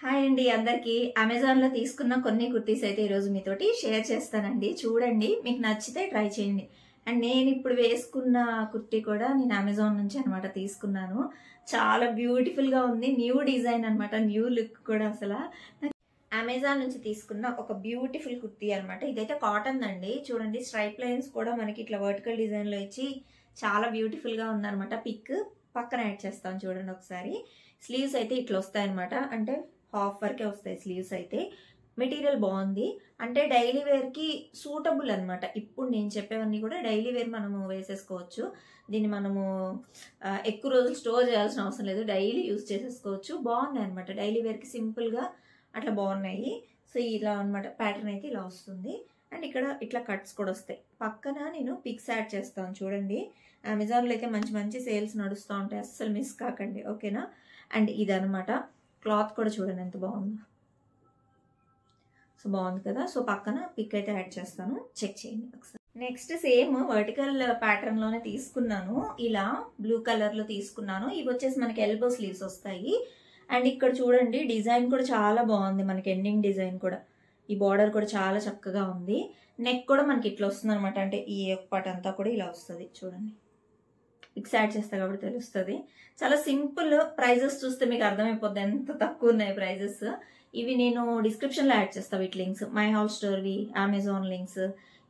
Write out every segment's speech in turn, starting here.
Hi అండి అందరికి Amazon లో తీసుకున్న కొన్ని కుర్తీస్ అయితే ఈ రోజు మీతోటి షేర్ చేస్తానండి. చూడండి, మీకు నచ్చితే ట్రై చేయండి. అండ్ నేను ఇప్పుడు వేసుకున్న కుర్తీ కూడా నేను అమెజాన్ నుంచి అనమాట తీసుకున్నాను. చాలా బ్యూటిఫుల్ గా ఉంది. న్యూ డిజైన్ అనమాట, న్యూ లుక్ కూడా. అసలు అమెజాన్ నుంచి తీసుకున్న ఒక బ్యూటిఫుల్ కుర్తీ అనమాట. ఇదైతే కాటన్ అండి. చూడండి, స్ట్రైప్ లైన్స్ కూడా మనకి ఇట్లా వర్టికల్ డిజైన్ లో ఇచ్చి చాలా బ్యూటిఫుల్ గా ఉందన్నమాట. పిక్ పక్కన యాడ్ చేస్తాను చూడండి ఒకసారి. స్లీవ్స్ అయితే ఇట్లా వస్తాయి అనమాట, అంటే హాఫ్ వరకే వస్తాయి స్లీవ్స్ అయితే. మెటీరియల్ బాగుంది, అంటే డైలీ వేర్ కి సూటబుల్ అనమాట. ఇప్పుడు నేను చెప్పేవన్నీ కూడా డైలీ వేర్ మనము వేసేసుకోవచ్చు. దీన్ని మనము ఎక్కువ రోజులు స్టోర్ చేయాల్సిన అవసరం లేదు, డైలీ యూజ్ చేసేసుకోవచ్చు. బాగున్నాయి అనమాట, డైలీ వేర్ కి సింపుల్ గా అట్లా బాగున్నాయి. సో ఇలా అనమాట, ప్యాటర్న్ అయితే ఇలా వస్తుంది. అండ్ ఇక్కడ ఇట్లా కట్స్ కూడా వస్తాయి. పక్కన నేను పిక్స్ యాడ్ చేస్తాను చూడండి. అమెజాన్లో అయితే మంచి మంచి సేల్స్ నడుస్తూ ఉంటాయి, అస్సలు మిస్ కాకండి, ఓకేనా. అండ్ ఇదనమాట, క్లాత్ కూడా చూడండి ఎంత బాగుందో. సో బాగుంది కదా. సో పక్కన పిక్ అయితే యాడ్ చేస్తాను, చెక్ చేయండి ఒకసారి. నెక్స్ట్ సేమ్ వర్టికల్ ప్యాటర్న్ లోనే తీసుకున్నాను. ఇలా బ్లూ కలర్ లో తీసుకున్నాను. ఇవి వచ్చేసి మనకి ఎల్బో స్లీవ్స్ వస్తాయి. అండ్ ఇక్కడ చూడండి, డిజైన్ కూడా చాలా బాగుంది మనకి, ఎండింగ్ డిజైన్ కూడా. ఈ బార్డర్ కూడా చాలా చక్కగా ఉంది. నెక్ కూడా మనకి ఇట్లా వస్తుంది అనమాట, అంటే ఈ పార్ట్ అంతా కూడా ఇలా వస్తుంది చూడండి. పిక్స్ యాడ్ చేస్తా కాబట్టి తెలుస్తుంది. చాలా సింపుల్. ప్రైజెస్ చూస్తే మీకు అర్థమైపోద్ది ఎంత తక్కువ ఉన్నాయి ప్రైజెస్. ఇవి నేను డిస్క్రిప్షన్లో యాడ్ చేస్తాను వీటి లింక్స్. మై హౌస్ స్టోర్వి, అమెజాన్ లింక్స్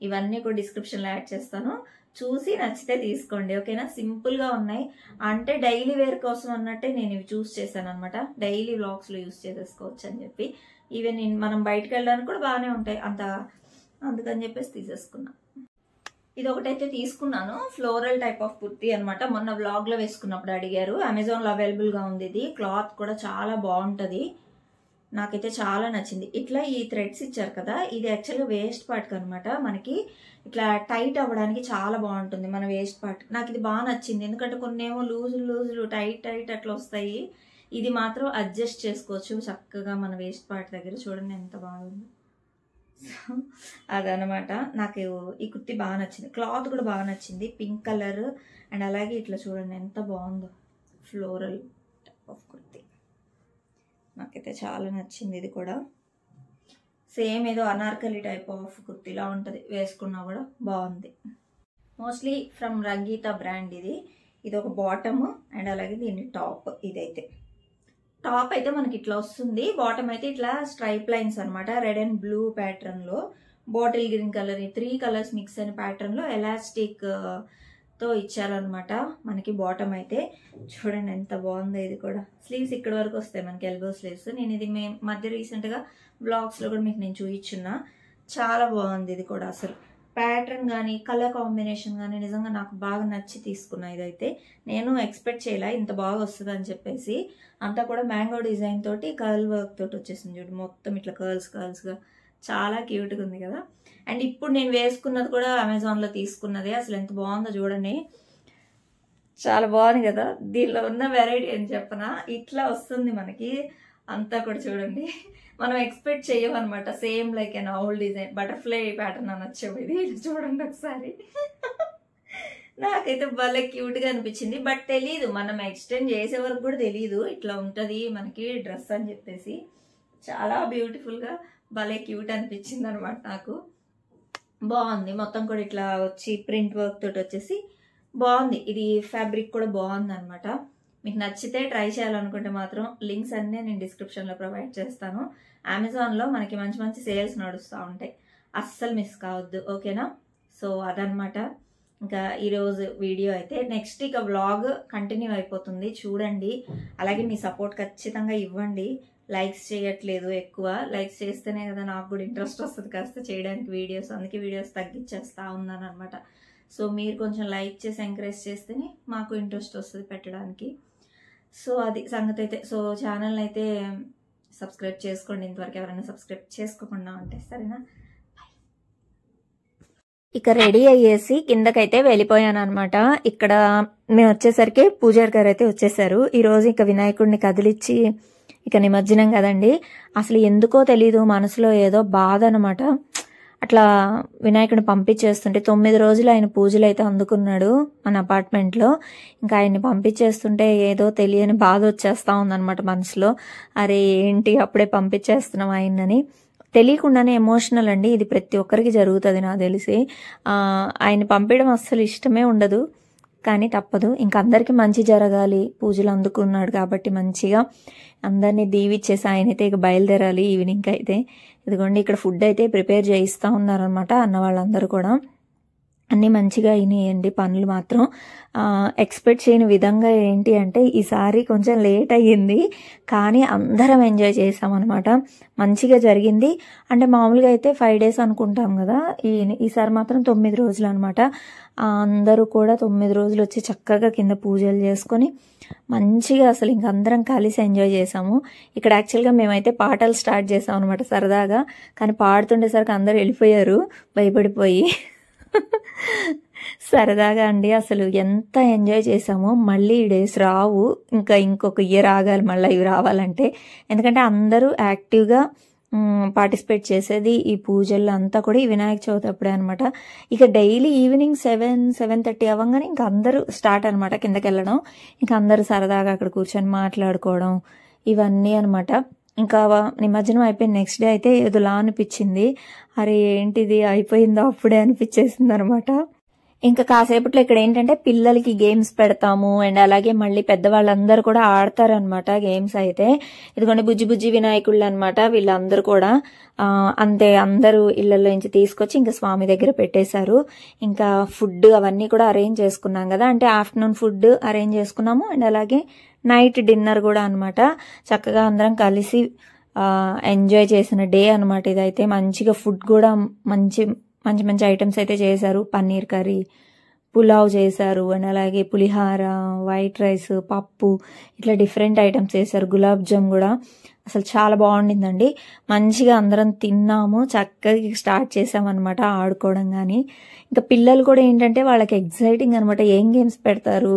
ఇవన్నీ కూడా డిస్క్రిప్షన్లో యాడ్ చేస్తాను. చూసి నచ్చితే తీసుకోండి, ఓకేనా. సింపుల్గా ఉన్నాయి, అంటే డైలీ వేర్ కోసం అన్నట్టే నేను ఇవి చూస్ చేశాను అనమాట. డైలీ వ్లాగ్స్లో యూస్ చేసేసుకోవచ్చు అని చెప్పి. ఈవెన్ మనం బయటకు వెళ్ళడానికి కూడా బాగానే ఉంటాయి అందుకని చెప్పేసి తీసేసుకున్నా. ఇది ఒకటైతే తీసుకున్నాను, ఫ్లోరల్ టైప్ ఆఫ్ కుర్తీ అనమాట. మొన్న వ్లాగ్ లో వేసుకున్నప్పుడు అడిగారు. అమెజాన్ లో అవైలబుల్ గా ఉంది ఇది. క్లాత్ కూడా చాలా బాగుంటది, నాకైతే చాలా నచ్చింది. ఇట్లా ఈ థ్రెడ్స్ ఇచ్చారు కదా, ఇది యాక్చువల్గా వేస్ట్ పార్ట్ అనమాట. మనకి ఇట్లా టైట్ అవ్వడానికి చాలా బాగుంటుంది మన వేస్ట్ పార్ట్. నాకు ఇది బాగా నచ్చింది, ఎందుకంటే కొన్ని ఏమో లూజులు టైట్ అట్లా వస్తాయి. ఇది మాత్రం అడ్జస్ట్ చేసుకోవచ్చు చక్కగా మన వేస్ట్ పార్ట్ దగ్గర. చూడండి ఎంత బాగుంది. అదనమాట, నాకు ఈ కుర్తీ బాగా నచ్చింది. క్లాత్ కూడా బాగా నచ్చింది, పింక్ కలర్. అండ్ అలాగే ఇట్లా చూడండి ఎంత బాగుందో, ఫ్లోరల్ టైప్ ఆఫ్ కుర్తీ. నాకైతే చాలా నచ్చింది. ఇది కూడా సేమ్ ఏదో అనార్కలి టైప్ ఆఫ్ కుర్తీలా ఉంటుంది, వేసుకున్నా కూడా బాగుంది. మోస్ట్లీ ఫ్రమ్ రంగీత బ్రాండ్ ఇది ఒక బాటమ్ అండ్ అలాగే దీని టాప్. ఇదైతే టాప్ అయితే మనకి ఇట్లా వస్తుంది, బాటమ్ అయితే ఇట్లా స్ట్రైప్ లైన్స్ అనమాట. రెడ్ అండ్ బ్లూ ప్యాటర్న్ లో, bottle green colour, 3 colours mix అయిన ప్యాటర్న్ లో ఎలాస్టిక్ తో ఇచ్చారనమాట మనకి. బాటమ్ అయితే చూడండి ఎంత బాగుందో. ఇది కూడా స్లీవ్స్ ఇక్కడ వరకు వస్తాయి మనకి, ఎల్బో స్లీవ్స్. నేను ఇది మధ్య రీసెంట్ గా బ్లాగ్స్ లో కూడా మీకు నేను చూపించున్నా. చాలా బాగుంది ఇది కూడా. అసలు ప్యాటర్న్ కానీ కలర్ కాంబినేషన్ కానీ నిజంగా నాకు బాగా నచ్చి తీసుకున్నా. ఇదైతే నేను ఎక్స్పెక్ట్ చేయలే ఇంత బాగా వస్తుంది అని చెప్పేసి. అంతా కూడా మ్యాంగో డిజైన్ తోటి కర్ల్ వర్క్ తోటి వచ్చేసింది చూడు, మొత్తం ఇట్లా కర్ల్స్ గా. చాలా క్యూట్గా ఉంది కదా. అండ్ ఇప్పుడు నేను వేసుకున్నది కూడా అమెజాన్ లో తీసుకున్నదే. అసలు ఎంత బాగుందో చూడండి, చాలా బాగుంది కదా. దీనిలో ఉన్న వెరైటీ అని చెప్పనా, ఇట్లా వస్తుంది మనకి అంతా కూడా. చూడండి, మనం ఎక్స్పెక్ట్ చేయమన్నమాట. Same like an old design, butterfly pattern అనొచ్చు ఇది. చూడండి ఒకసారి. నాకైతే భలే క్యూట్ గా అనిపించింది. బట్ తెలీదు, మనం ఎక్స్టెండ్ చేసే వరకు కూడా తెలీదు ఇట్లా ఉంటది మనకి డ్రెస్ అని చెప్పేసి. చాలా బ్యూటిఫుల్ గా భలే క్యూట్ అనిపించింది అనమాట నాకు. బాగుంది, మొత్తం కూడా ఇట్లా వచ్చి ప్రింట్ వర్క్ తోటి వచ్చేసి బాగుంది. ఇది ఫ్యాబ్రిక్ కూడా బాగుంది అనమాట. మీకు నచ్చితే ట్రై చేయాలనుకుంటే మాత్రం లింక్స్ అన్నీ నేను డిస్క్రిప్షన్లో ప్రొవైడ్ చేస్తాను. అమెజాన్లో మనకి మంచి మంచి సేల్స్ నడుస్తూ ఉంటాయి, అస్సలు మిస్ కావద్దు, ఓకేనా. సో అదనమాట ఇంకా ఈరోజు వీడియో అయితే. నెక్స్ట్ ఇక వ్లాగ్ కంటిన్యూ అయిపోతుంది, చూడండి. అలాగే మీ సపోర్ట్ ఖచ్చితంగా ఇవ్వండి. లైక్స్ చేయట్లేదు, ఎక్కువ లైక్స్ చేస్తేనే కదా నాకు కూడా ఇంట్రెస్ట్ వస్తుంది కాస్త చేయడానికి వీడియోస్. అందుకే వీడియోస్ తగ్గించేస్తా ఉన్నాను అనమాట. సో మీరు కొంచెం లైక్ చేసి ఎంకరేజ్ చేస్తేనే మాకు ఇంట్రెస్ట్ వస్తుంది పెట్టడానికి. సో అది సంగతి అయితే. సో ఛానల్ అయితే సబ్స్క్రైబ్ చేసుకోండి ఇంతవరకు ఎవరైనా సబ్స్క్రైబ్ చేసుకోకుండా ఉంటే, సరేనా. ఇక రెడీ అయ్యేసి కిందకైతే వెళ్ళిపోయాను అనమాట. ఇక్కడ మేము వచ్చేసరికి పూజారి గారు అయితే వచ్చేసారు. ఈరోజు ఇక వినాయకుడిని కదిలిచ్చి ఇక నిమజ్జనం కదండి. అసలు ఎందుకో తెలీదు, మనసులో ఏదో బాధ అనమాట. అట్లా వినాయకుడిని పంపించేస్తుంటే 9 రోజులు ఆయన పూజలు అయితే అందుకున్నాడు మన అపార్ట్మెంట్లో. ఇంకా ఆయన్ని పంపించేస్తుంటే ఏదో తెలియని బాధ వచ్చేస్తూ ఉందన్నమాట మనసులో. అరే ఏంటి అప్పుడే పంపించేస్తున్నాం ఆయనని, తెలియకుండానే ఎమోషనల్ అండి. ఇది ప్రతి ఒక్కరికి జరుగుతుంది నాకు తెలిసి. ఆయన పంపించడం అస్సలు ఇష్టమే ఉండదు, కానీ తప్పదు. ఇంకా అందరికీ మంచి జరగాలి, పూజలు అందుకున్నాడు కాబట్టి మంచిగా అందరినీ దీవిచ్చేసి ఆయన అయితే ఇక బయలుదేరాలి ఈవినింగ్ అయితే. ఇదిగోండి ఇక్కడ ఫుడ్ అయితే ప్రిపేర్ చేయిస్తూ ఉన్నారనమాట అన్న వాళ్ళందరూ కూడా. అన్నీ మంచిగా అయినాయండి. పనులు మాత్రం ఎక్స్పెక్ట్ చేయని విధంగా ఏంటి అంటే ఈసారి కొంచెం లేట్ అయ్యింది, కానీ అందరం ఎంజాయ్ చేసామన్నమాట. మంచిగా జరిగింది. అంటే మామూలుగా అయితే 5 days అనుకుంటాం కదా, ఈసారి మాత్రం 9 రోజులు అనమాట. అందరూ కూడా 9 రోజులు వచ్చి చక్కగా కింద పూజలు చేసుకొని మంచిగా అసలు ఇంక అందరం కలిసి ఎంజాయ్ చేసాము. ఇక్కడ యాక్చువల్గా మేమైతే పాటలు స్టార్ట్ చేసాం అనమాట సరదాగా, కానీ పాడుతుండేసరికి అందరూ వెళ్ళిపోయారు భయపడిపోయి. సరదాగా అండి అసలు ఎంత ఎంజాయ్ చేసామో. మళ్ళీ ఈ డేస్ రావు, ఇంకొక ఇయర్ ఆగాలి మళ్ళీ ఇవి రావాలంటే. ఎందుకంటే అందరూ యాక్టివ్గా పార్టిసిపేట్ చేసేది ఈ పూజల్లో అంతా కూడా ఈ వినాయక చవితి అప్పుడే అనమాట. ఇక డైలీ ఈవినింగ్ 7-7:30 అవ్వగానే ఇంకా అందరూ స్టార్ట్ అనమాట కిందకి వెళ్ళడం. ఇంకా అందరూ సరదాగా అక్కడ కూర్చొని మాట్లాడుకోవడం ఇవన్నీ అనమాట. ఇంకా నిమజ్జనం అయిపోయిన నెక్స్ట్ డే అయితే ఏదోలా అనిపించింది. అరే ఏంటిది అయిపోయిందో అప్పుడే అనిపించేసింది అనమాట. ఇంకా కాసేపట్లో ఇక్కడ ఏంటంటే పిల్లలకి గేమ్స్ పెడతాము, అండ్ అలాగే మళ్ళీ పెద్దవాళ్ళందరూ కూడా ఆడతారనమాట గేమ్స్ అయితే. ఇదిగోండి బుజ్జి బుజ్జి వినాయకుళ్ళు అనమాట వీళ్ళందరూ కూడా. అంతే అందరూ ఇళ్లలో నుంచి తీసుకొచ్చి ఇంకా స్వామి దగ్గర పెట్టేశారు. ఇంకా ఫుడ్ అవన్నీ కూడా అరేంజ్ చేసుకున్నాం కదా, అంటే ఆఫ్టర్నూన్ ఫుడ్ అరేంజ్ చేసుకున్నాము, అండ్ అలాగే నైట్ డిన్నర్ కూడా అనమాట. చక్కగా అందరం కలిసి ఎంజాయ్ చేసిన డే అనమాట ఇదైతే. మంచిగా ఫుడ్ కూడా మంచి మంచి మంచి ఐటమ్స్ అయితే చేశారు. పన్నీర్ కర్రీ, పులావ్ చేశారు, అండ్ అలాగే పులిహార, వైట్ రైస్, పప్పు, ఇట్లా డిఫరెంట్ ఐటమ్స్ చేశారు. గులాబ్ జామ్ కూడా అసలు చాలా బాగుండిందండి. మంచిగా అందరం తిన్నాము, చక్కగా స్టార్ట్ చేసామన్నమాట ఆడుకోవడం. కానీ ఇంకా పిల్లలు కూడా ఏంటంటే వాళ్ళకి ఎగ్జైటింగ్ అనమాట, ఏం గేమ్స్ పెడతారు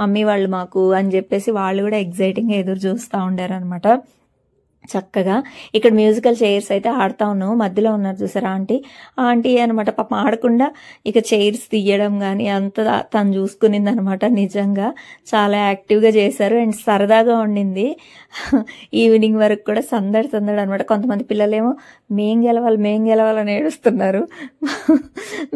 మమ్మీ వాళ్ళు మాకు అని చెప్పేసి వాళ్ళు కూడా ఎగ్జైటింగ్గా ఎదురు చూస్తూ ఉండారు అనమాట. చక్కగా ఇక్కడ మ్యూజికల్ చైర్స్ అయితే ఆడుతూ ఉన్నాము. మధ్యలో ఉన్నారు చూసారా ఆంటీ అనమాట. పాప ఆడకుండా ఇక చైర్స్ తీయడం కానీ అంత తను చూసుకునింది అనమాట. నిజంగా చాలా యాక్టివ్గా చేశారు, అండ్ సరదాగా ఉండింది. ఈవినింగ్ వరకు కూడా సందడి అనమాట. కొంతమంది పిల్లలేమో మేం గెలవాలని ఏడుస్తున్నారు.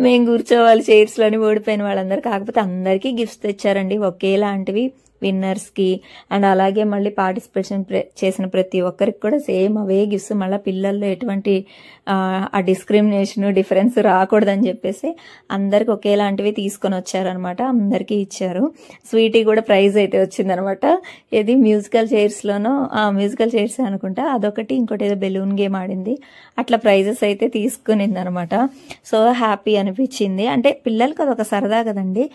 మేం కూర్చోవాలి చైర్స్లోని ఓడిపోయిన వాళ్ళందరూ. కాకపోతే అందరికీ గిఫ్ట్స్ తెచ్చారండి ఒకేలాంటివి విన్నర్స్కి, అండ్ అలాగే మళ్ళీ పార్టిసిపేషన్ చేసిన ప్రతి ఒక్కరికి కూడా సేమ్ అవే గిఫ్ట్స్. మళ్ళీ పిల్లల్లో ఎటువంటి ఆ డిస్క్రిమినేషన్ డిఫరెన్స్ రాకూడదని చెప్పేసి అందరికి ఒకేలాంటివి తీసుకొని వచ్చారనమాట. అందరికీ ఇచ్చారు. స్వీటీ కూడా ప్రైజ్ అయితే వచ్చిందనమాట. ఏది మ్యూజికల్ చైర్స్లోనో మ్యూజికల్ చైర్స్ అనుకుంటా అదొకటి, ఇంకోటి ఏదో బెలూన్ గేమ్ ఆడింది. అట్లా ప్రైజెస్ అయితే తీసుకునింది అనమాట. సో హ్యాపీ అనిపించింది. అంటే పిల్లలకి అదొక సరదా కదండి.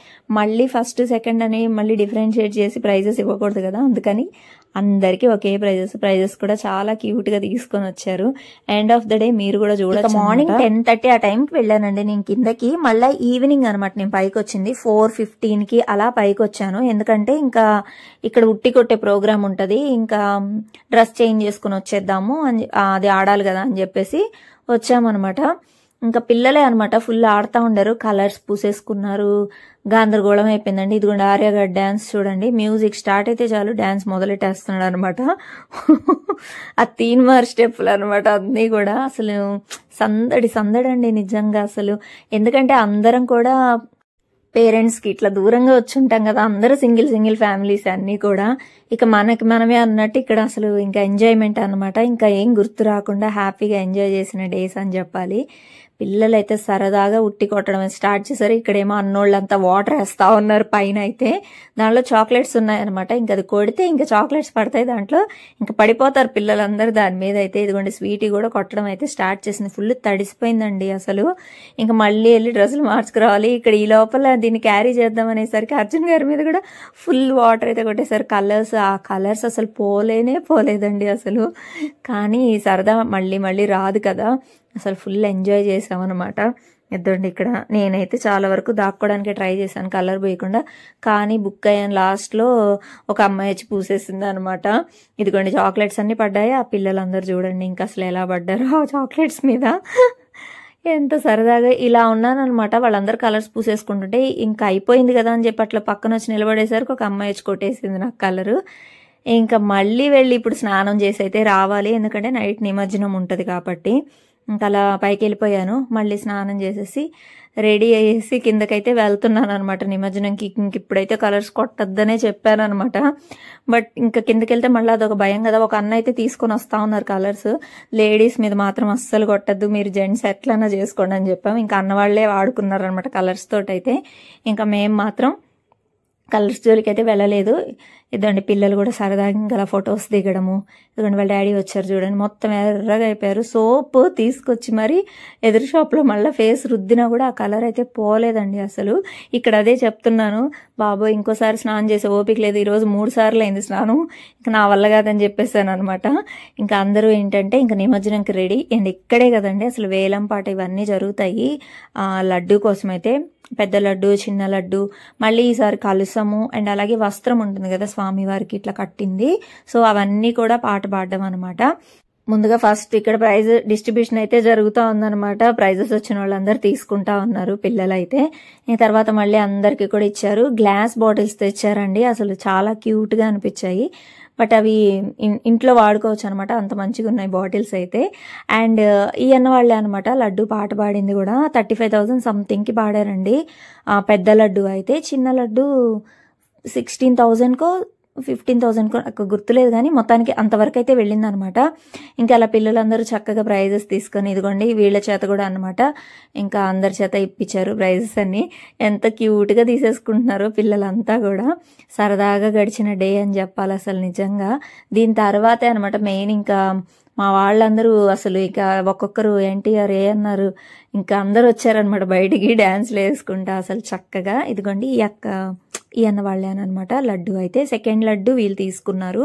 మళ్ళీ ఫస్ట్ సెకండ్ అని మళ్ళీ డిఫరెన్షియేట్ చేసి ప్రైజెస్ ఇవ్వకూడదు కదా, అందుకని అందరికీ ఒకే ప్రైజెస్ కూడా చాలా క్యూట్ గా తీసుకొని వచ్చారు. ఎండ్ ఆఫ్ ద డే మీరు కూడా చూడొచ్చు. మార్నింగ్ 10:30 ఆ టైంకి వెళ్ళానండి నేను కిందకి. మళ్ళీ ఈవినింగ్ అనమాట నేను పైకి వచ్చింది. 4:15కి అలా పైకి వచ్చాను. ఎందుకంటే ఇంకా ఇక్కడ ఉట్టి కొట్టే ప్రోగ్రామ్ ఉంటది, ఇంకా డ్రెస్ చేంజ్ చేసుకుని వచ్చేద్దాము అని, అది ఆడాలి కదా అని చెప్పేసి వచ్చామన్నమాట. ఇంకా పిల్లలే అనమాట ఫుల్ ఆడుతూ ఉండారు, కలర్స్ పూసేసుకున్నారు, గందరగోళం అయిపోయిందండి. ఇదిగోండి ఆర్య గారు డ్యాన్స్ చూడండి, మ్యూజిక్ స్టార్ట్ అయితే చాలు డ్యాన్స్ మొదలెట్టేస్తున్నాడు అనమాట. ఆ 3 స్టెప్పులు అనమాట అన్నీ కూడా. అసలు సందడి అండి నిజంగా అసలు. ఎందుకంటే అందరం కూడా పేరెంట్స్కి ఇట్లా దూరంగా వచ్చి ఉంటాం కదా, అందరూ సింగిల్ ఫ్యామిలీస్ అన్నీ కూడా. ఇక మనమే అన్నట్టు ఇక్కడ అసలు ఇంకా ఎంజాయ్మెంట్ అనమాట. ఇంకా ఏం గుర్తు రాకుండా హ్యాపీగా ఎంజాయ్ చేసిన డేస్ అని చెప్పాలి. పిల్లలైతే సరదాగా ఉట్టి కొట్టడం స్టార్ట్ చేశారు. ఇక్కడేమో అన్నోళ్ళంతా వాటర్ వేస్తా ఉన్నారు పైన. అయితే దాంట్లో చాక్లెట్స్ ఉన్నాయన్నమాట. ఇంకా అది కొడితే ఇంకా చాక్లెట్స్ పడతాయి దాంట్లో, ఇంకా పడిపోతారు పిల్లలందరూ దాని మీద. అయితే ఇదిగోండి స్వీటీ కూడా కొట్టడం అయితే స్టార్ట్ చేసింది. ఫుల్ తడిసిపోయిందండి అసలు. ఇంకా మళ్ళీ వెళ్ళి డ్రెస్సులు మార్చుకురావాలి. ఇక్కడ ఈ లోపల దీన్ని క్యారీ చేద్దాం అనేసరికి అర్జున్ గారి మీద కూడా ఫుల్ వాటర్ అయితే కొట్టేసరికి ఆ కలర్స్ అసలు పోలేదండి అసలు. కానీ ఈ సరదా మళ్ళీ రాదు కదా. అసలు ఫుల్ ఎంజాయ్ చేసామన్నమాట. ఇద్దండి ఇక్కడ నేనైతే చాలా వరకు దాక్కోవడానికి ట్రై చేశాను కలర్ పోయకుండా, కానీ బుక్ అయ్యాను. లాస్ట్లో ఒక అమ్మాయి వచ్చి పూసేసింది అనమాట. ఇదిగోండి చాక్లెట్స్ అన్ని పడ్డాయి. ఆ పిల్లలందరూ చూడండి ఇంకా అసలు ఎలా పడ్డారో ఆ చాక్లెట్స్ మీద. ఎంత సరదాగా ఇలా ఉన్నానమాట. వాళ్ళందరూ కలర్స్ పూసేసుకుంటుంటే ఇంకా అయిపోయింది కదా అని చెప్పి అట్లా పక్కన వచ్చి నిలబడేసరికి ఒక అమ్మాయి వచ్చి కొట్టేసింది నాకు కలరు. ఇంకా మళ్ళీ వెళ్ళి ఇప్పుడు స్నానం చేసి అయితే రావాలి, ఎందుకంటే నైట్ నిమజ్జనం ఉంటుంది కాబట్టి. ఇంకా అలా పైకి వెళ్ళిపోయాను, మళ్ళీ స్నానం చేసేసి రెడీ అయ్యేసి కిందకైతే వెళ్తున్నాను అనమాట నిమజ్జనంకి. ఇంక ఇప్పుడైతే కలర్స్ కొట్టద్దనే చెప్పాను అనమాట. బట్ ఇంకా కిందకి వెళ్తే మళ్ళీ అదొక భయం కదా. ఒక అన్న అయితే తీసుకొని వస్తా ఉన్నారు కలర్స్, లేడీస్ మీద మాత్రం అస్సలు కొట్టద్దు, మీరు జెంట్స్ ఎట్లన్నా చేసుకోండి అని చెప్పాము. ఇంకా అన్న వాళ్ళే వాడుకున్నారు అనమాట కలర్స్ తోటి అయితే. ఇంకా మేము మాత్రం కలర్స్ జోలికి అయితే వెళ్ళలేదు. ఇదండి పిల్లలు కూడా సరదాగా ఇంకా ఫొటోస్ దిగడము. ఇదిగోండి వాళ్ళ డాడీ వచ్చారు చూడండి, మొత్తం ఎర్రగా అయిపోయారు. సోప్ తీసుకొచ్చి మరి ఎదురు షాప్లో మళ్ళీ ఫేస్ రుద్దినా కూడా ఆ కలర్ అయితే పోలేదండి అసలు. ఇక్కడ అదే చెప్తున్నాను, బాబోయ్ ఇంకోసారి స్నానం చేసే ఓపిక లేదు, ఈరోజు 3 సార్లు అయింది స్నానం, ఇంకా నా వల్ల కాదని చెప్పేసాను అనమాట. ఇంకా అందరూ ఏంటంటే ఇంకా నిమజ్జనంకి రెడీ. అండ్ ఇక్కడే కదండి అసలు వేలం పాట ఇవన్నీ జరుగుతాయి లడ్డు కోసం అయితే. పెద్ద లడ్డు, చిన్న లడ్డు, మళ్ళీ ఈసారి కలుసము అండ్ అలాగే వస్త్రం ఉంటుంది కదా స్వామివారికి ఇట్లా కట్టింది. సో అవన్నీ కూడా పాట పాడడం అనమాట. ముందుగా ఫస్ట్ ఇక్కడ ప్రైజ్ డిస్ట్రిబ్యూషన్ అయితే జరుగుతూ ఉందన్నమాట. ప్రైజెస్ వచ్చిన వాళ్ళందరూ తీసుకుంటా ఉన్నారు పిల్లలైతే. ఈ తర్వాత మళ్ళీ అందరికీ కూడా ఇచ్చారు. గ్లాస్ బాటిల్స్ తెచ్చారండి, అసలు చాలా క్యూట్గా అనిపించాయి. బట్ అవి ఇంట్లో వాడుకోవచ్చు అనమాట, అంత మంచిగా ఉన్నాయి బాటిల్స్ అయితే. అండ్ ఈ అన్న వాళ్ళే అనమాట లడ్డు పాట పాడింది కూడా. 35,000 సంథింగ్కి పాడారండి పెద్ద లడ్డు అయితే. చిన్న లడ్డు 16,000కో 15,000కో నాకు గుర్తులేదు, కానీ మొత్తానికి అంతవరకు అయితే వెళ్ళింది అనమాట. ఇంకా అలా పిల్లలందరూ చక్కగా ప్రైజెస్ తీసుకొని ఇదిగోండి వీళ్ళ చేత కూడా అనమాట ఇంకా అందరి చేత ఇప్పించారు ప్రైజెస్ అన్ని. ఎంత క్యూట్గా తీసేసుకుంటున్నారో పిల్లలంతా కూడా. సరదాగా గడిచిన డే అని చెప్పాలి అసలు నిజంగా. దీని తర్వాతే అనమాట మెయిన్ ఇంకా మా వాళ్ళందరూ అసలు ఇక ఒక్కొక్కరు ఎన్టీఆర్ అన్నారు, ఇంకా అందరూ వచ్చారనమాట బయటికి డ్యాన్స్లు వేసుకుంటా అసలు చక్కగా. ఇదిగోండి ఈ అన్న వాళ్ళే అనమాట లడ్డు అయితే. సెకండ్ లడ్డు వీళ్ళు తీసుకున్నారు,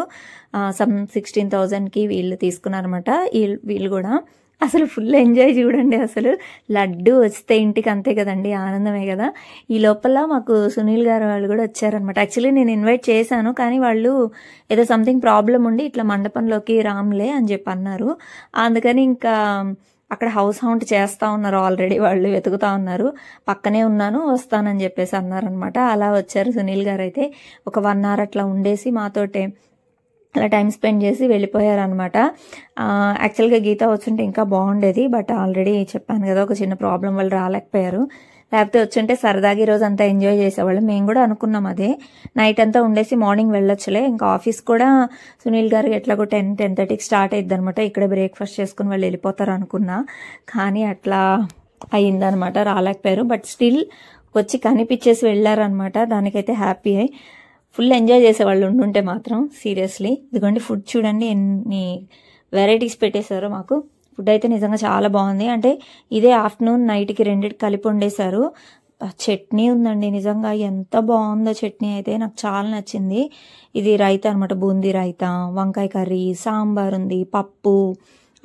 సమ్ 16,000కి వీళ్ళు తీసుకున్నారనమాట. వీళ్ళు కూడా అసలు ఫుల్ ఎంజాయ్ చూడండి. అసలు లడ్డు వస్తే ఇంటికి అంతే కదండి, ఆనందమే కదా. ఈ లోపల మాకు సునీల్ గారు వాళ్ళు కూడా వచ్చారనమాట. యాక్చువల్లీ నేను ఇన్వైట్ చేశాను, కానీ వాళ్ళు ఏదో సంథింగ్ ప్రాబ్లం ఉండి ఇట్లా మండపంలోకి రామ్లే అని చెప్పి అన్నారు. అందుకని ఇంకా అక్కడ హౌస్ హౌంట్ చేస్తూ ఉన్నారు, ఆల్రెడీ వాళ్ళు వెతుకుతా ఉన్నారు. పక్కనే ఉన్నాను వస్తానని చెప్పేసి అన్నారనమాట. అలా వచ్చారు సునీల్ గారు అయితే. ఒక 1 hour అట్లా ఉండేసి మాతోటే అలా టైం స్పెండ్ చేసి వెళ్ళిపోయారనమాట. యాక్చువల్గా గీత వచ్చుంటే ఇంకా బాగుండేది, బట్ ఆల్రెడీ చెప్పాను కదా ఒక చిన్న ప్రాబ్లం వాళ్ళు రాలేకపోయారు. లేకపోతే వచ్చుంటే సరదాగా ఈరోజు అంతా ఎంజాయ్ చేసేవాళ్ళు. మేము కూడా అనుకున్నాం అదే, నైట్ అంతా ఉండేసి మార్నింగ్ వెళ్ళొచ్చులే. ఇంకా ఆఫీస్ కూడా సునీల్ గారు ఎట్లాగో 10-10:30కి స్టార్ట్ అయ్యిద్ది అనమాట. ఇక్కడే బ్రేక్ఫాస్ట్ చేసుకుని వాళ్ళు వెళ్ళిపోతారు అనుకున్నా, కానీ అట్లా అయ్యిందనమాట, రాలేకపోయారు. బట్ స్టిల్ వచ్చి కనిపించేసి వెళ్ళారనమాట. దానికైతే హ్యాపీ అయ్యి ఫుల్ ఎంజాయ్ చేసేవాళ్ళు ఉండుంటే మాత్రం సీరియస్లీ. ఇదిగోండి ఫుడ్ చూడండి ఎన్ని వెరైటీస్ పెట్టేశారో మాకు. ఫుడ్ అయితే నిజంగా చాలా బాగుంది. అంటే ఇదే ఆఫ్టర్నూన్ నైట్కి రెండింటికి కలిపి వండేశారు. చట్నీ ఉందండి, నిజంగా ఎంత బాగుందో చట్నీ అయితే, నాకు చాలా నచ్చింది. ఇది రైతా అనమాట, బూందీ రైతా, వంకాయ కర్రీ, సాంబార్ ఉంది, పప్పు,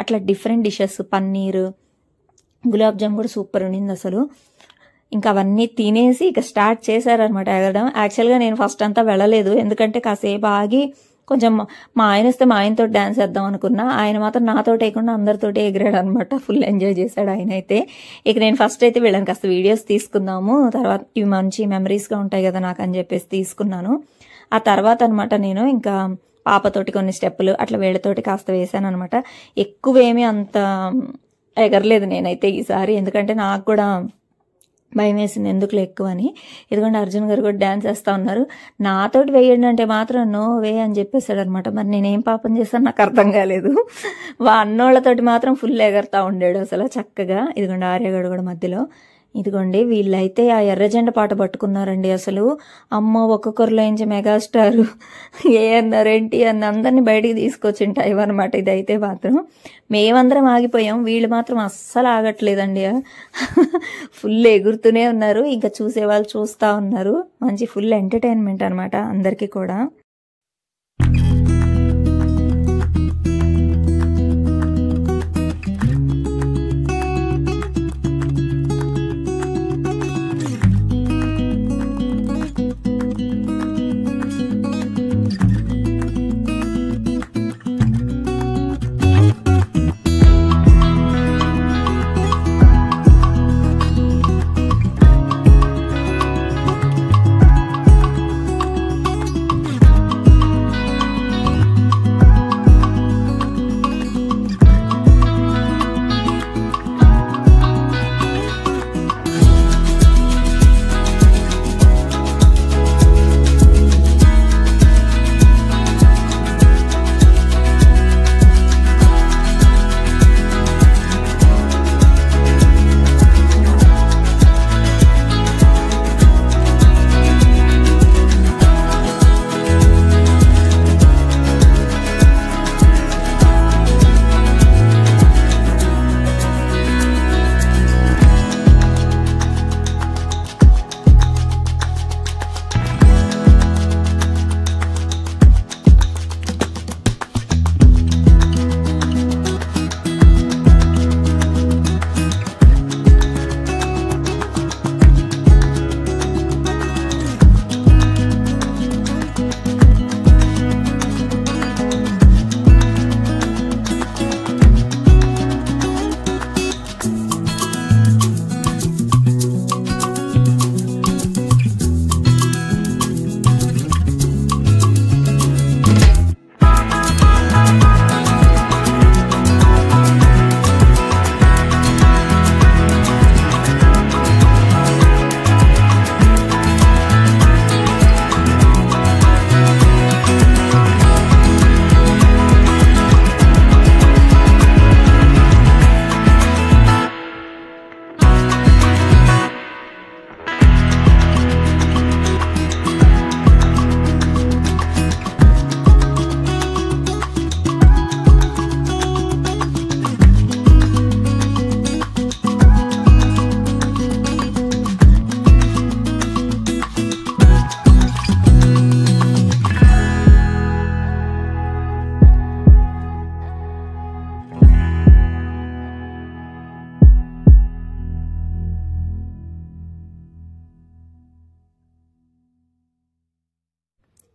అట్లా డిఫరెంట్ డిషెస్, పన్నీర్, గులాబ్ జామ్ కూడా సూపర్ ఉండింది అసలు. ఇంకా అవన్నీ తినేసి ఇక స్టార్ట్ చేశారనమాట ఎగరడం. యాక్చువల్గా నేను ఫస్ట్ అంతా వెళ్ళలేదు, ఎందుకంటే కాసేపు ఆగి కొంచెం మా ఆయన వస్తే మా ఆయనతో డ్యాన్స్ వేద్దాం అనుకున్నా. ఆయన మాత్రం నాతో వేయకుండా అందరితోటి ఎగిరాడు అనమాట. ఫుల్ ఎంజాయ్ చేశాడు ఆయన అయితే. ఇక నేను ఫస్ట్ అయితే వీళ్ళని కాస్త వీడియోస్ తీసుకుందాము, తర్వాత ఇవి మంచి మెమరీస్గా ఉంటాయి కదా నాకు అని చెప్పేసి తీసుకున్నాను. ఆ తర్వాత అనమాట నేను ఇంకా పాపతోటి కొన్ని స్టెప్పులు అట్లా వీళ్ళతోటి కాస్త వేసాను అనమాట. ఎక్కువేమీ అంత ఎగరలేదు నేనైతే ఈసారి, ఎందుకంటే నాకు కూడా భయం వేసింది ఎందుకులే ఎక్కువ అని. ఇదిగోండి అర్జున్ గారు కూడా డ్యాన్స్ వేస్తూ ఉన్నారు. నాతోటి వేయండి అంటే మాత్రం నో వే అని చెప్పేశాడు అనమాట. మరి నేనేం పాపం చేశాను నాకు అర్థం కాలేదు. అన్నోళ్ళతోటి మాత్రం ఫుల్ ఎగరుతూ ఉండాడు అసలు చక్కగా. ఇదిగోండి ఆర్యగడు కూడా మధ్యలో. ఇదిగోండి వీళ్ళైతే ఆ ఎర్రజెండ పాట పట్టుకున్నారండి. అసలు అమ్మ ఒక్కొక్కరిలో నుంచి మెగాస్టార్ ఏఎన్ఆర్ ఎన్టీఆర్ అందరినీ బయటికి తీసుకొచ్చిన టైం అనమాట ఇదైతే మాత్రం. మేమందరం ఆగిపోయాం, వీళ్ళు మాత్రం అస్సలు ఆగట్లేదండి, ఫుల్ ఎగురుతూనే ఉన్నారు. ఇంకా చూసేవాళ్ళు చూస్తూ ఉన్నారు. మంచి ఫుల్ ఎంటర్టైన్మెంట్ అనమాట అందరికీ కూడా.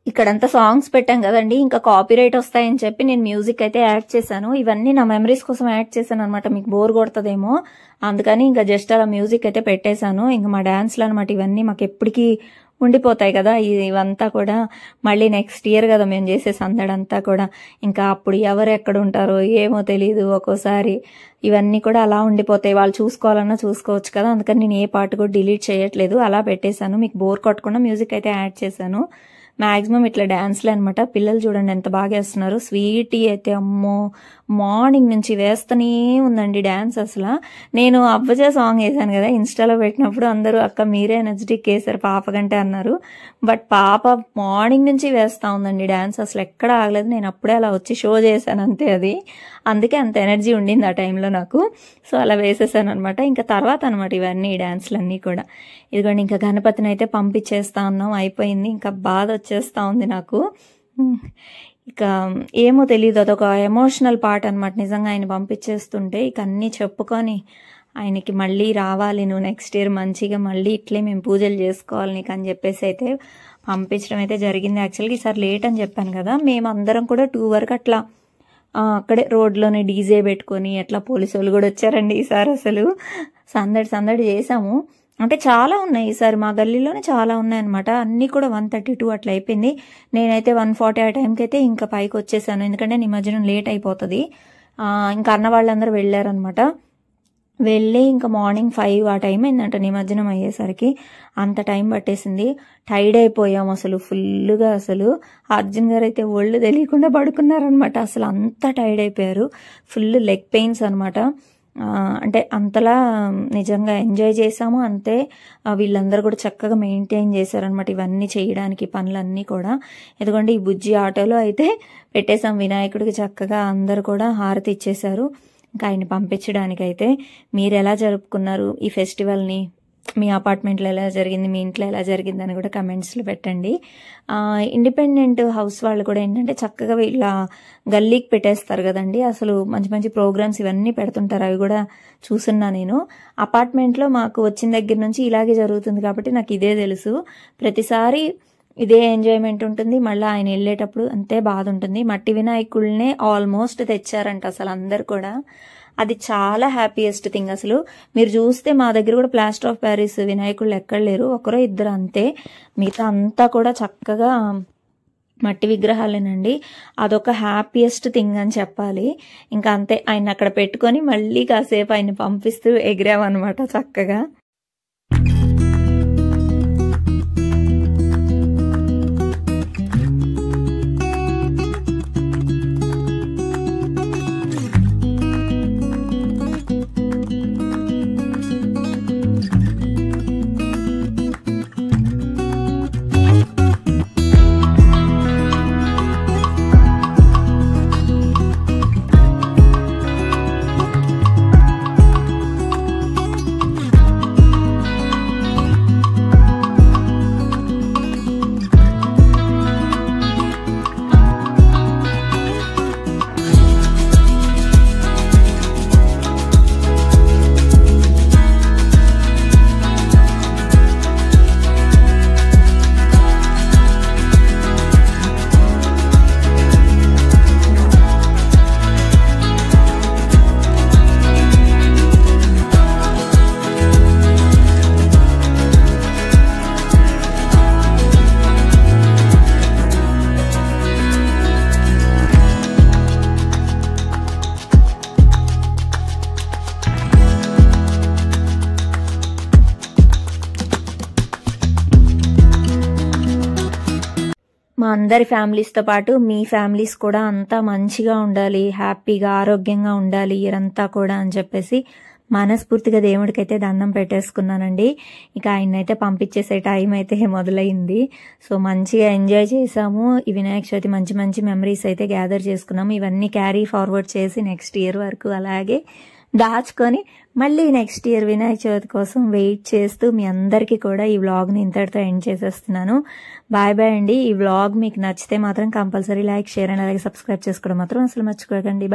ఇక్కడంతా సాంగ్స్ పెట్టాం కదండి, ఇంకా కాపీరైట్ వస్తాయని చెప్పి నేను మ్యూజిక్ అయితే యాడ్ చేశాను. ఇవన్నీ నా మెమరీస్ కోసం యాడ్ చేశాను అనమాట, మీకు బోర్ కొడుతుందేమో అందుకని ఇంకా జస్ట్ అలా మ్యూజిక్ అయితే పెట్టేశాను. ఇంకా మా డాన్స్లు అనమాట ఇవన్నీ, మాకు ఎప్పటికీ ఉండిపోతాయి కదా ఇవంతా కూడా. మళ్ళీ నెక్స్ట్ ఇయర్ కదా మేము చేసే సందడంతా కూడా, ఇంకా అప్పుడు ఎవరు ఎక్కడ ఉంటారో ఏమో తెలియదు. ఒక్కోసారి ఇవన్నీ కూడా అలా ఉండిపోతాయి, వాళ్ళు చూసుకోవాలన్నా చూసుకోవచ్చు కదా. అందుకని నేను ఏ పార్ట్ కూడా డిలీట్ చేయట్లేదు, అలా పెట్టేశాను. మీకు బోర్ కొట్టకుండా మ్యూజిక్ అయితే యాడ్ చేశాను. మ్యాక్సిమం ఇట్లా డాన్స్లే అనమాట. పిల్లలు చూడండి ఎంత బాగా వేస్తున్నారు. స్వీటీ అయితే అమ్మో మార్నింగ్ నుంచి వేస్తూనే ఉందండి డాన్స్. అసలు నేను అవ్వజా సాంగ్ వేసాను కదా ఇన్స్టాలో పెట్టినప్పుడు, అందరూ అక్క మీరే ఎనర్జెటిక్ వేసారు పాప కంటే అన్నారు. బట్ పాప మార్నింగ్ నుంచి వేస్తూ ఉందండి డాన్స్, అసలు ఎక్కడ ఆగలేదు. నేను అప్పుడే అలా వచ్చి షో చేశాను అంతే, అది అందుకే అంత ఎనర్జీ ఉండింది ఆ టైంలో నాకు. సో అలా వేసేసాను అనమాట. ఇంకా తర్వాత అనమాట ఇవన్నీ డాన్స్లన్నీ కూడా. ఇదిగోండి ఇంకా గణపతిని అయితే పంపించేస్తా ఉన్నాం, అయిపోయింది. ఇంకా బాధ వచ్చేస్తూ ఉంది నాకు. ఇక ఏమో తెలియదు, అదొక ఎమోషనల్ పార్ట్ అనమాట. నిజంగా ఆయన పంపించేస్తుంటే ఇక అన్నీ చెప్పుకొని ఆయనకి మళ్ళీ రావాలి, నువ్వు నెక్స్ట్ ఇయర్ మంచిగా మళ్ళీ ఇట్లే మేము పూజలు చేసుకోవాలి నీకు అని చెప్పేసి అయితే పంపించడం అయితే జరిగింది. యాక్చువల్గా ఈసారి లేట్ అని చెప్పాను కదా, మేము అందరం కూడా 2 వరకు అట్లా అక్కడే రోడ్లోనే డీజే పెట్టుకొని అట్లా పోలీసు వాళ్ళు కూడా వచ్చారండి ఈసారి. అసలు సందడి చేసాము. అంటే చాలా ఉన్నాయి ఈసారి మా గల్లీలోనే, చాలా ఉన్నాయన్నమాట. అన్నీ కూడా 132 అట్లా అయిపోయింది. నేనైతే 140 ఆ టైంకి అయితే ఇంకా పైకి వచ్చేసాను, ఎందుకంటే నిమజ్జనం లేట్ అయిపోతుంది. ఇంకా అన్న వాళ్ళందరూ వెళ్ళారనమాట. వెళ్ళి ఇంకా మార్నింగ్ 5 ఆ టైం అయిందంట నిమజ్జనం అయ్యేసరికి. అంత టైం పట్టేసింది, టైర్డ్ అయిపోయాం అసలు ఫుల్గా. అసలు అర్జున్ గారు అయితే ఒళ్ళు తెలియకుండా పడుకున్నారనమాట. అసలు అంత టైర్డ్ అయిపోయారు, ఫుల్ లెగ్ పెయిన్స్ అనమాట. అంటే అంతలా నిజంగా ఎంజాయ్ చేసాము. అంతే వీళ్ళందరూ కూడా చక్కగా మెయింటైన్ చేశారనమాట ఇవన్నీ చేయడానికి పనులన్నీ కూడా. ఎందుకంటే ఈ బుజ్జి ఆటోలో అయితే పెట్టేశాం వినాయకుడికి, చక్కగా అందరు కూడా హారతి ఇచ్చేశారు. ఇంకా ఆయన్ని పంపించడానికి అయితే. మీరు ఎలా జరుపుకున్నారు ఈ ఫెస్టివల్ని, మీ అపార్ట్మెంట్లో ఎలా జరిగింది, మీ ఇంట్లో ఎలా జరిగింది అని కూడా కమెంట్స్లో పెట్టండి. ఇండిపెండెంట్ హౌస్ వాళ్ళు కూడా ఏంటంటే చక్కగా వీళ్ళ గల్లీకి పెట్టేస్తారు కదండి, అసలు మంచి మంచి ప్రోగ్రామ్స్ ఇవన్నీ పెడుతుంటారు. అవి కూడా చూస్తున్నా నేను. అపార్ట్మెంట్లో మాకు వచ్చిన దగ్గర నుంచి ఇలాగే జరుగుతుంది కాబట్టి నాకు ఇదే తెలుసు. ప్రతిసారి ఇదే ఎంజాయ్మెంట్ ఉంటుంది. మళ్ళీ ఆయన వెళ్ళేటప్పుడు అంతే బాధ ఉంటుంది. మట్టి వినాయకుడినే ఆల్మోస్ట్ తెచ్చారంట అసలు అందరు కూడా. అది చాలా హ్యాపీయెస్ట్ థింగ్. అసలు మీరు చూస్తే మా దగ్గర కూడా ప్లాస్టర్ ఆఫ్ ప్యారిస్ వినాయకుళ్ళు ఎక్కడ లేరు, ఒకరో ఇద్దరు అంతే. మిగతా అంతా కూడా చక్కగా మట్టి విగ్రహాలేనండి. అదొక హ్యాపీయెస్ట్ థింగ్ అని చెప్పాలి. ఇంకా అంతే, ఆయన అక్కడ పెట్టుకొని మళ్ళీ కాసేపు ఆయన పంపిస్తూ ఎగిరామన్నమాట చక్కగా. మా అందరి ఫ్యామిలీస్తో పాటు మీ ఫ్యామిలీస్ కూడా అంతా మంచిగా ఉండాలి, హ్యాపీగా ఆరోగ్యంగా ఉండాలి ఇయరంతా కూడా అని చెప్పేసి మనస్ఫూర్తిగా దేవుడికైతే దండం పెట్టేసుకున్నానండి. ఇక ఆయన్నైతే పంపించేసే టైం అయితే మొదలైంది. సో మంచిగా ఎంజాయ్ చేసాము. ఈ వినాయక చవితి మంచి మంచి మెమరీస్ అయితే గ్యాదర్ చేసుకున్నాము. ఇవన్నీ క్యారీ ఫార్వర్డ్ చేసి నెక్స్ట్ ఇయర్ వరకు అలాగే దాచుకొని మళ్ళీ నెక్స్ట్ ఇయర్ వినాయక చవితి కోసం వెయిట్ చేస్తూ మీ అందరికీ కూడా ఈ వ్లాగ్ని ఇంతటితో ఎండ్ చేసేస్తున్నాను. బాయ్ బాయ్ అండి. ఈ వ్లాగ్ మీకు నచ్చితే మాత్రం కంపల్సరీ లైక్, షేర్ అండ్ అలాగే సబ్స్క్రైబ్ చేసుకోవడం మాత్రం అసలు మర్చిపోకండి. బాయ్.